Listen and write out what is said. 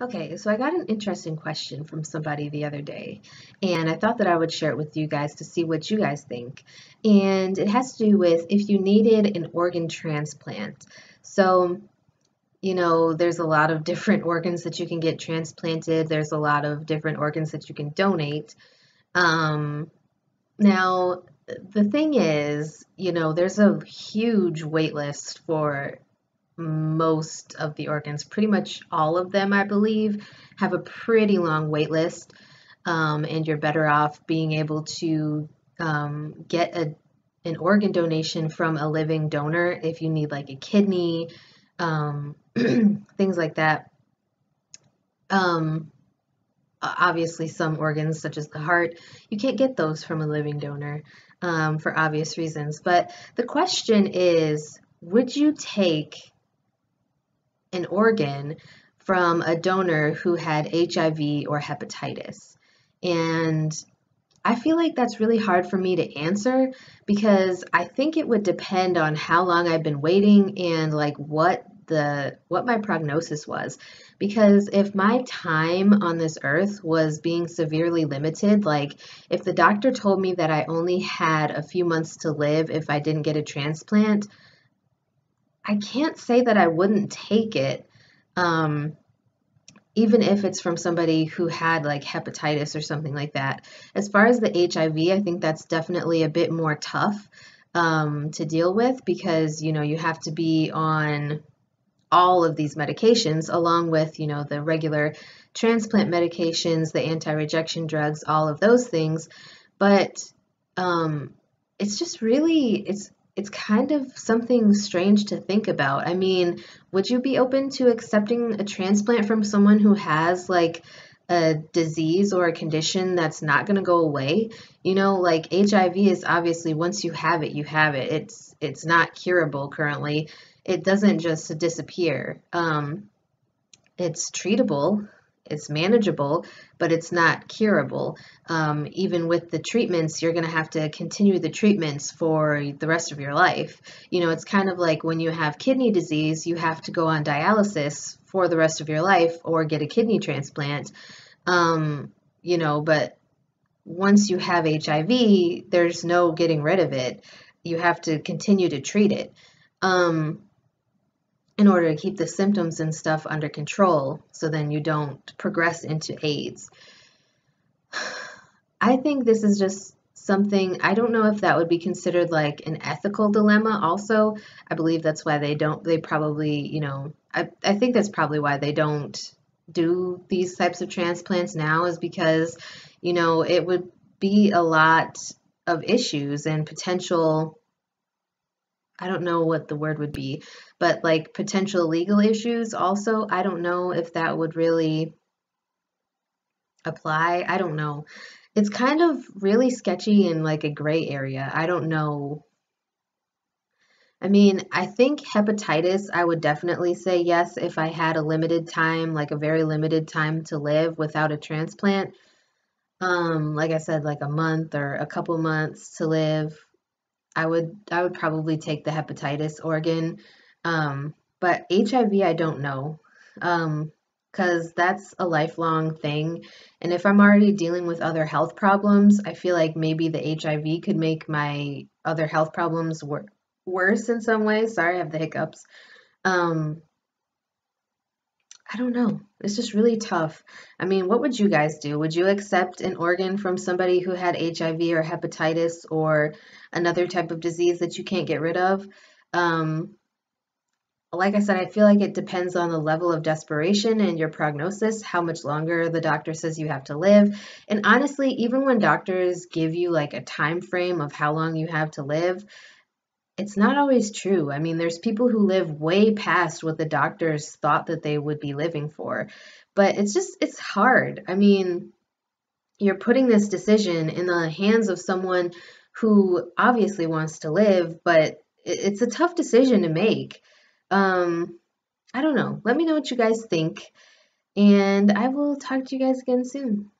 Okay, so I got an interesting question from somebody the other day, and I thought that I would share it with you guys to see what you guys think. And it has to do with if you needed an organ transplant. So, there's a lot of different organs that you can get transplanted, there's a lot of different organs that you can donate. Um, Now, the thing is, there's a huge wait list for most of the organs. Pretty much all of them, I believe, have a pretty long wait list, and you're better off being able to get an organ donation from a living donor if you need like a kidney, things like that. Um, Obviously, some organs, such as the heart, you can't get those from a living donor for obvious reasons. But the question is, would you take an organ from a donor who had HIV or hepatitis? And I feel like that's really hard for me to answer because I think it would depend on how long I've been waiting and like what my prognosis was. Because if my time on this earth was being severely limited, like if the doctor told me that I only had a few months to live if I didn't get a transplant, I can't say that I wouldn't take it. Um, Even if it's from somebody who had like hepatitis or something like that. As far as the HIV, I think that's definitely a bit more tough to deal with because, you have to be on all of these medications along with, the regular transplant medications, the anti-rejection drugs, all of those things. But um, it's just really, it's kind of something strange to think about. I mean, would you be open to accepting a transplant from someone who has like a disease or a condition that's not going to go away? Like HIV is obviously once you have it, you have it. It's not curable currently. It doesn't just disappear. It's treatable, it's manageable, but it's not curable. Even with the treatments, you're going to have to continue the treatments for the rest of your life. It's kind of like when you have kidney disease, you have to go on dialysis for the rest of your life or get a kidney transplant. But once you have HIV, there's no getting rid of it. You have to continue to treat it. Um, in order to keep the symptoms and stuff under control so then you don't progress into AIDS. I think this is just something, I don't know if that would be considered like an ethical dilemma also. I believe that's why they probably, I think that's probably why they don't do these types of transplants now is because, it would be a lot of issues and potential, I don't know what the word would be, but like potential legal issues also. I don't know if that would really apply. I don't know. It's kind of really sketchy in like a gray area. I don't know. I mean, I think hepatitis, I would definitely say yes if I had a limited time, like a very limited time to live without a transplant. Like I said, like a month or a couple months to live. I would probably take the hepatitis organ. But HIV, I don't know. Because that's a lifelong thing. And if I'm already dealing with other health problems, I feel like maybe the HIV could make my other health problems worse in some ways. Sorry, I have the hiccups. Um, I don't know. It's just really tough. I mean, what would you guys do? Would you accept an organ from somebody who had HIV or hepatitis or another type of disease that you can't get rid of? Um, like I said, I feel like it depends on the level of desperation and your prognosis, how much longer the doctor says you have to live. And honestly, even when doctors give you like a time frame of how long you have to live, it's not always true. I mean, there's people who live way past what the doctors thought that they would be living for. But it's hard. I mean, you're putting this decision in the hands of someone who obviously wants to live, but it's a tough decision to make. Um, I don't know. Let me know what you guys think, and I will talk to you guys again soon.